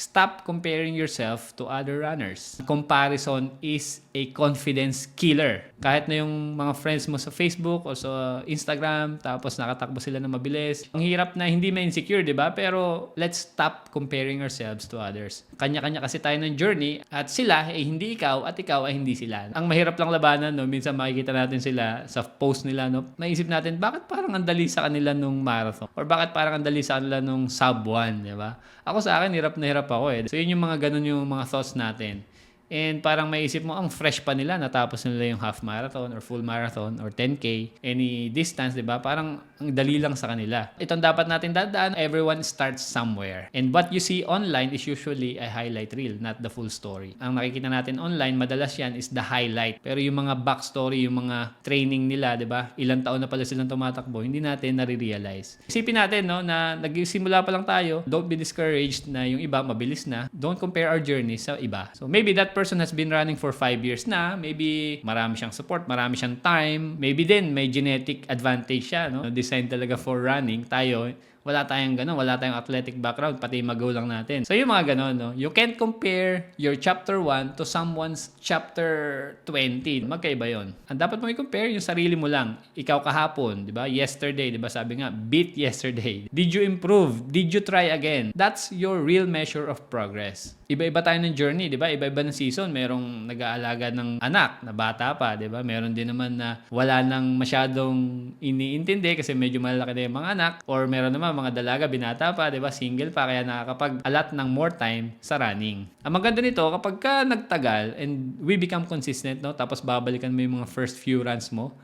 Stop comparing yourself to other runners. Comparison is a confidence killer. Kahit na yung mga friends mo sa Facebook o sa Instagram, tapos nakatakbo sila na mabilis. Ang hirap na hindi ma-insecure, di ba? Pero let's stop comparing ourselves to others. Kanya-kanya kasi tayo ng journey at sila ay hindi ikaw at ikaw ay hindi sila. Ang mahirap lang labanan, no? Minsan makikita natin sila sa post nila, no? Naisip natin, bakit parang ang dali sa kanila nung marathon? Or bakit parang ang dali sa kanila nung sub 1, di ba? Ako sa akin, hirap na hirap ako eh. So yun yung mga ganun yung mga thoughts natin. And parang maisip mo, ang fresh pa nila, natapos nila yung half marathon or full marathon or 10K, any distance, di ba? Parang ang dali lang sa kanila. Itong dapat natin dadaan, everyone starts somewhere. And what you see online is usually a highlight reel, not the full story. Ang nakikita natin online, madalas yan is the highlight. Pero yung mga backstory, yung mga training nila, di ba? Ilang taon na pala silang tumatakbo, hindi natin nare-realize. Isipin natin, no, na nagsimula pa lang tayo, don't be discouraged na yung iba mabilis na. Don't compare our journey sa iba. So maybe that person has been running for 5 years na, maybe marami siyang support, marami siyang time, maybe din may genetic advantage siya, no? Design talaga for running. Tayo, wala tayong ganun, wala tayong athletic background, pati magulang natin. So yung mga ganun, no? You can't compare your chapter 1 to someone's chapter 20. Magkaiba yon. Ang dapat mo i-compare yung sarili mo lang. Ikaw kahapon, di ba? Yesterday, di ba? Sabi nga, beat yesterday. Did you improve? Did you try again? That's your real measure of progress. Iba-iba tayo ng journey, di ba? Iba-iba ng season. Merong nag-aalaga ng anak na bata pa, di ba? Meron din naman na wala nang masyadong iniintindi kasi medyo malaki na yung mga anak. Or meron naman mga dalaga, binata pa, di ba? Single pa, kaya nakakapag-alat ng more time sa running. Ang maganda nito, kapag ka nagtagal and we become consistent, no? Tapos babalikan mo yung mga first few runs mo,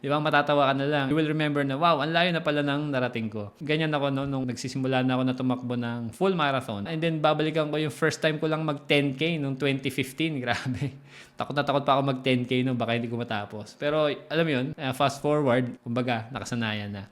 di ba? Matatawa ka na lang. You will remember na, wow, ang layo na pala ng narating ko. Ganyan ako, no? Nung nagsisimula na ako na tumakbo ng full marathon. And then, babalikan ko yung first time ko lang mag 10K nung 2015. Grabe. Takot na takot pa ako mag 10K nung baka hindi ko matapos. Pero, alam mo yun, fast forward, kumbaga, nakasanayan na.